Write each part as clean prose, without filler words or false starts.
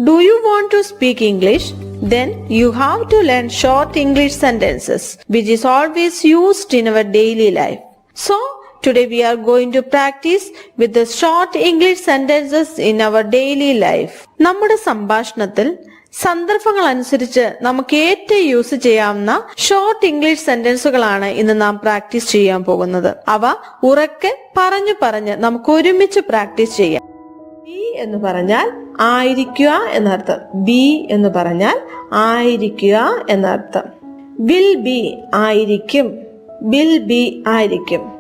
Do you want to speak English? Then you have to learn short English sentences, which is always used in our daily life. So, today we are going to practice with the short English sentences in our daily life. നമ്മുടെ സംഭാഷണത്തിൽ സന്ദർഭങ്ങൾ അനുസരിച്ച് നമുക്ക് ഏറ്റവും use ചെയ്യാവുന്ന short English സെന്റൻസുകളാണ് ഇന്ന് നാം practice ചെയ്യാൻ പോകുന്നത്. അവ ഉറക്കെ പറഞ്ഞു നമുക്ക് ഒരുമിച്ച് പ്രാക്ടീസ് ചെയ്യാം. ബി എന്ന് പറഞ്ഞാൽ ആയിരിക്കുക എന്നർത്ഥം. ബി എന്ന് പറഞ്ഞാൽ ആയിരിക്കുക എന്നർത്ഥം. വിൽ ബി ആയിരിക്കും. വിൽ ബി ആയിരിക്കും.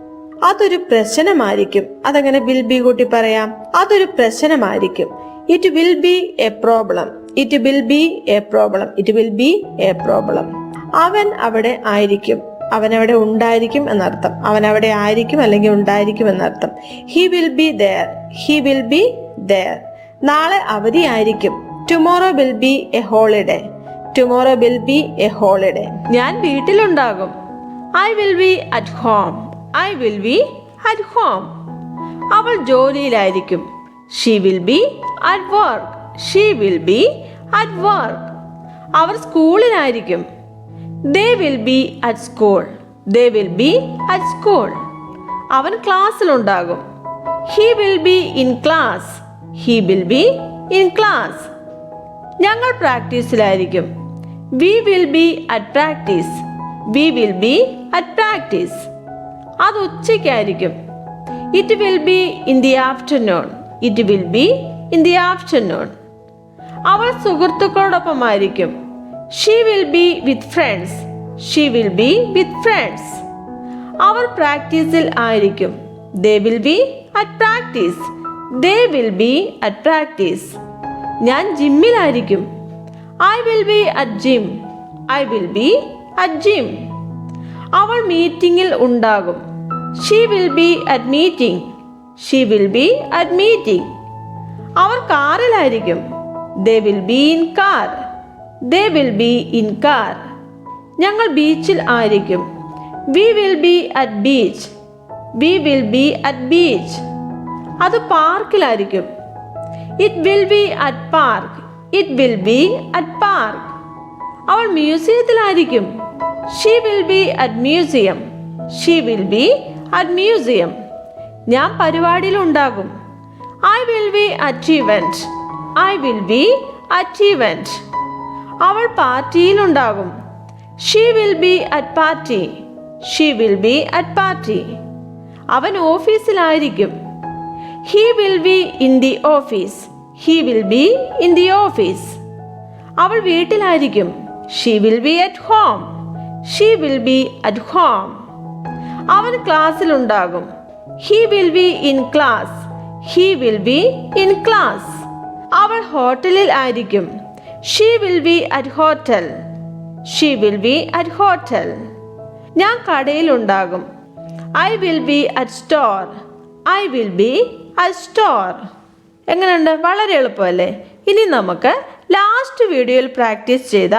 അതൊരു പ്രശ്നമായിരിക്കും. അതെങ്ങനെ വിൽ ബി കൂട്ടി പറയാം? അതൊരു പ്രശ്നമായിരിക്കും. It will be A problem. It will be A problem. It will be A problem. അവൻ അവിടെ ആയിരിക്കും. അവൻ അവിടെ ഉണ്ടായിരിക്കും എന്നർത്ഥം. അവൻ അവിടെ ആയിരിക്കും അല്ലെങ്കിൽ ഉണ്ടായിരിക്കും എന്നർത്ഥം. He will be there. He will be there. നാളെ അവധിയായിരിക്കും. Tomorrow will be a holiday. Tomorrow will be a holiday. ഞാൻ വീട്ടിലുണ്ടാകും. I will be at home. I will be at home. അവൾ ജോലിയിലായിരിക്കും. She will be at work. She will be at work. അവർ സ്കൂളിലായിരിക്കും. They will be at school. They will be at school. അവൻ ക്ലാസ്സിലുണ്ടാകും. He will be in class. He will be in class. ഞങ്ങൾ പ്രാക്ടീസിലായിരിക്കും. We will be at practice. We will be at practice. അത് ഉച്ചയ്ക്കായിരിക്കും. It will be in the afternoon. It will be in the afternoon. അവൾ സുഹൃത്തുക്കളോടൊപ്പമായിരിക്കും. She will be with friends. She will be with friends. അവർ പ്രാക്ടീസിൽ ആയിരിക്കും. They will be at practice. They will be at practice. ഞാൻ ജിമ്മിലായിരിക്കും. I will be at gym. I will be at gym. അവൾ മീറ്റിംഗിൽ ഉണ്ടാകും. She will be at meeting. She will be at meeting. അവർ കാറിലായിരിക്കും. They will be in car. They will be in car. ഞങ്ങൾ ബീച്ചിൽ ആയിരിക്കും. We will be at beach. We will be at beach. അത് പാർക്കിലായിരിക്കും. It will be at park. It will be at park. അവൾ മ്യൂസിയത്തിലായിരിക്കും. She will be at museum. She will be at museum. ഞാൻ പരിപാടിയിലുണ്ടാകും. I will be at event. I will be at event. അവൾ പാർട്ടിയിലുണ്ടാകും. She will be at party. She will be at party. അവൻ ഓഫീസിലായിരിക്കും. He will be in the office. He will be in the office. അവൾ വീട്ടിലായിരിക്കും. She will be at home. She will be at home. അവൻ ക്ലാസ്സിലുണ്ടാകും. He will be in class. He will be in class. അവൾ ഹോട്ടലിൽ ആയിരിക്കും. She will be at hotel. She will be at hotel. ഞാൻ കടയിലുണ്ടാകും. I will be at store. I will be at store. എങ്ങനെയുണ്ട്? വളരെ എളുപ്പമല്ലേ? ഇനി നമുക്ക് ലാസ്റ്റ് വീഡിയോയിൽ പ്രാക്ടീസ് ചെയ്ത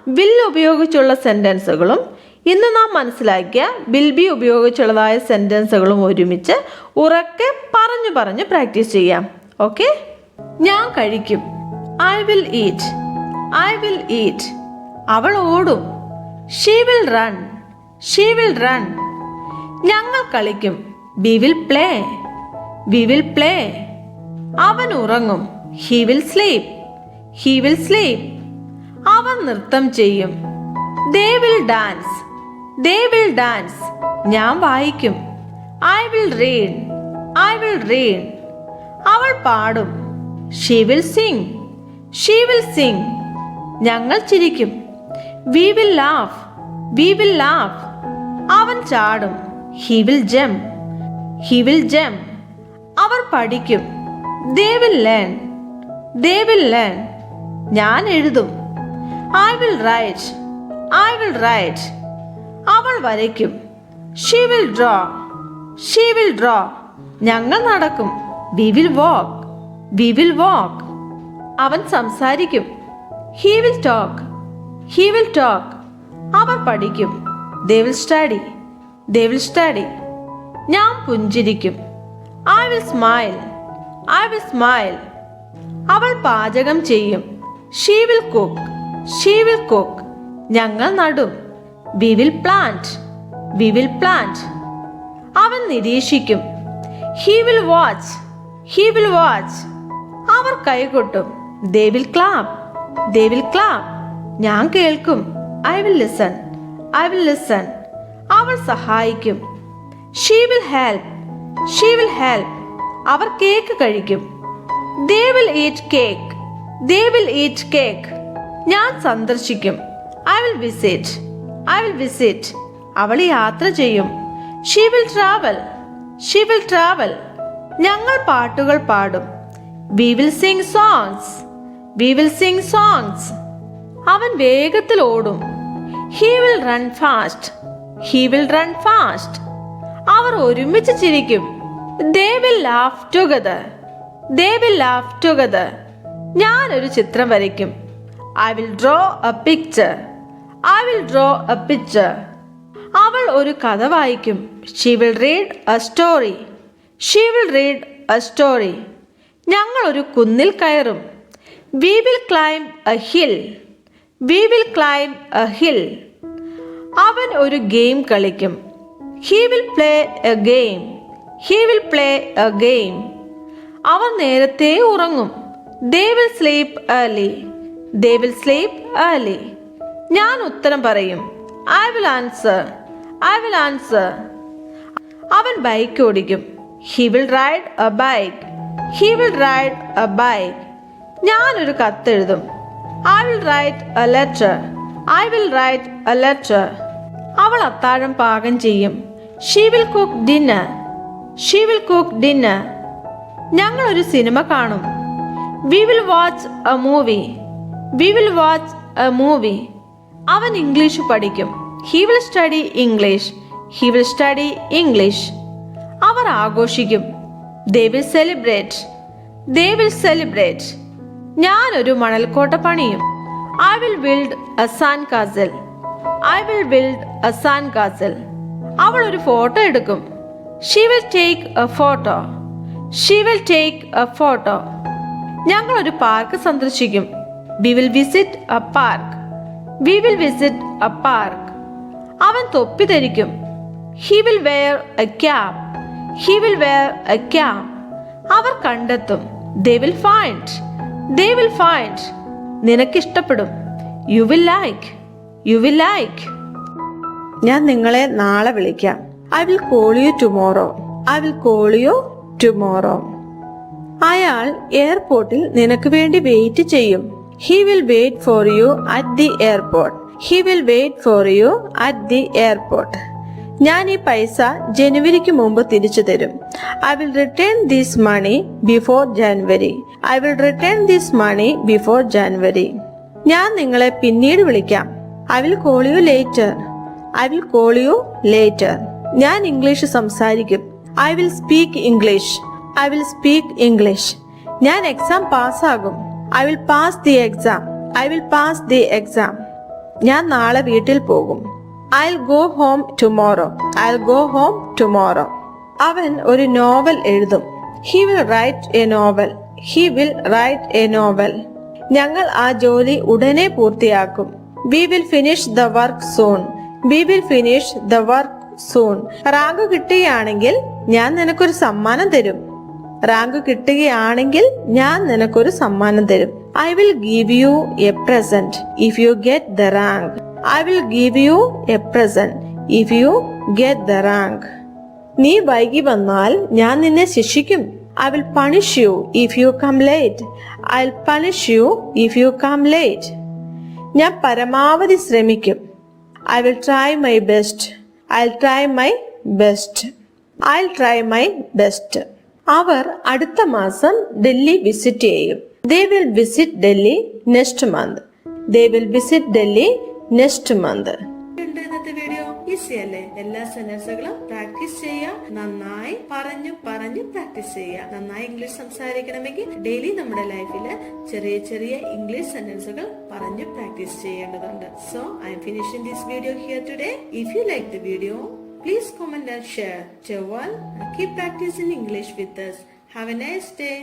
വിൽ ഉപയോഗിച്ചുള്ള സെൻറ്റൻസുകളും ഇന്ന് നാം മനസ്സിലാക്കിയ വിൽ ബി ഉപയോഗിച്ചുള്ളതായ സെൻറ്റൻസുകളും ഒരുമിച്ച് ഉറക്കെ പറഞ്ഞു പ്രാക്ടീസ് ചെയ്യാം. ഓക്കെ? ഞാൻ കഴിക്കും. I will eat. I will eat. അവൾ ഓടും. She will run. She will run. ഞങ്ങൾ കളിക്കും. We will play. We will play. അവൻ ഉറങ്ങും. He will sleep. He will sleep. അവൻ നൃത്തം ചെയ്യും. They will dance. They will dance. ഞാൻ വായിക്കും. I will read. I will read. അവൾ പാടും. She will Singh. She will Singh. ഞങ്ങൾ ചിരിക്കും. We will laugh. We will laugh. അവൻ ചാടും. He will jump. He will jump. അവർ പഠിക്കും. They will learn. They will learn. ഞാൻ എഴുതും. I will write. I will write. അവൾ വരയ്ക്കും. She will draw. She will draw. ഞങ്ങൾ നടക്കും. We will walk. We will walk. അവൻ സംസാരിക്കും. He will talk. He will talk. അവർ പഠിക്കും. They will study. They will study. ഞാൻ പുഞ്ചിരിക്കും. I will smile. I will smile. അവൾ പാചകം ചെയ്യും. She will cook. She will cook. ഞങ്ങൾ നടും. We will plant. We will plant. അവൻ നിരീക്ഷിക്കും. He will watch. He will watch. Our കൈകൊട്ടും. They will clap. They will clap. ഞാൻ കേൾക്കും. I will listen. I will listen. അവൾ സഹായിക്കും. She will help. She will help. അവർ cake കഴിക്കും. They will eat cake. They will eat cake. ഞാൻ സന്ദർശിക്കും. I will visit. I will visit. അവൾ യാത്ര ചെയ്യും. She will travel. She will travel. ഞങ്ങൾ പാട്ടുകൾ പാടും. We will sing songs. We will sing songs. അവൻ വേഗത്തിൽ ഓടും. He will run fast. He will run fast. അവർ ഒരുമിച്ച് ചിരിക്കും. They will laugh together. They will laugh together. ഞാൻ ഒരു ചിത്രം വരയ്ക്കും. I will draw a picture. I will draw a picture. അവൾ ഒരു കഥ വായിക്കും. She will read a story. She will read a story. ഞങ്ങൾ ഒരു കുന്നിൽ കയറും. We will climb a hill. We will climb a hill. അവൻ ഒരു ഗെയിം കളിക്കും. He will play a game. He will play a game. അവർ നേരത്തെ ഉറങ്ങും. They will sleep early. They will sleep early. ഞാൻ ഉത്തരം പറയും. I will answer. I will answer. അവൻ bike ഓടിക്കും. He will ride a bike. He will ride a bike. ഞാൻ ഒരു കത്തെഴുതും. I will write a letter. I will write a letter. അവൾ അത്താഴം പാകം ചെയ്യും. She will cook dinner. She will cook dinner. ഞങ്ങൾ ഒരു സിനിമ കാണും. We will watch a movie. We will watch a movie. അവൻ ഇംഗ്ലീഷ് പഠിക്കും. He will study English. He will study English. അവർ ആഘോഷിക്കും. They will celebrate. They will celebrate. ഞാൻ ഒരു മണൽക്കോട്ട പണിയും. I will build a sand castle. I will build a sand castle. അവൾ ഒരു photo എടുക്കും. She will take a photo. She will take a photo. ഞങ്ങൾ ഒരു park സന്ദർശിക്കും. We will visit a park. We will visit a park. അവൻ തൊപ്പി ധരിക്കും. He will wear a cap. He will wear a cap. അവർ കണ്ടെത്തും. They will find. They will find. നിനക്കിഷ്ടപ്പെടും. You will like. You will like. ഞാൻ നിങ്ങളെ നാളെ വിളിക്കാം. I will call you tomorrow. I will call you tomorrow. അയാൾ എയർപോർട്ടിൽ നിനക്ക് വേണ്ടി wait ചെയ്യും. He will wait for you at the airport. He will wait for you at the airport. ഞാൻ ഈ പൈസ ജനുവരിക്ക് മുമ്പ് തിരിച്ചു തരും. I will return this money before January. I will return this money before January. ഞാൻ നിങ്ങളെ പിന്നീട് വിളിക്കാം. I will call you later. I will call you later. ഞാൻ ഇംഗ്ലീഷ് സംസാരിക്കും. I will speak English. I will speak English. ഞാൻ exam പാസ്സാകും. I will pass the exam. I will pass the exam. ഞാൻ നാളെ വീട്ടിൽ പോകും. I'll go home tomorrow. I'll go home tomorrow. അവൻ ഒരു novel എഴുതും. He will write a novel. He will write a novel. ഞങ്ങൾ ആ ജോലി ഉടനെ പൂർത്തിയാക്കും. We will finish the work soon. We will finish the work soon. Rank കിട്ടുകയാണെങ്കിൽ ഞാൻ നിനക്കൊരു സമ്മാനം തരും. റാങ്ക് കിട്ടുകയാണെങ്കിൽ ഞാൻ നിനക്കൊരു സമ്മാനം തരും. I will give you a present if you get the rank. I will give you a present if you get the rank. നീ വൈകി വന്നാൽ ഞാൻ നിന്നെ ശിക്ഷിക്കും. I will punish you if you come late. I'll punish you if you come late. ഞാൻ പരമാവധി ശ്രമിക്കും. I will try my best. I'll try my best. I'll try my best. അവർ അടുത്ത മാസം ഡൽഹി വിസിറ്റ് ചെയ്യും. They will visit Delhi next month. They will visit Delhi next month. ഇന്നത്തെ video easy അല്ലേ? എല്ലാ സെന്റൻസുകളും practice ചെയ്യുക. നന്നായി പറഞ്ഞു പ്രാക്ടീസ് ചെയ്യുക. നന്നായി ഇംഗ്ലീഷ് സംസാരിക്കണമെങ്കിൽ ഡെയിലി നമ്മുടെ ലൈഫില് ചെറിയ ചെറിയ ഇംഗ്ലീഷ് സെന്റൻസുകൾ പറഞ്ഞു പ്രാക്ടീസ് ചെയ്യേണ്ടതുണ്ട്. So I am finishing this video here today. If you like the video, please comment and share. Till one, keep practicing English with us. Have a nice day.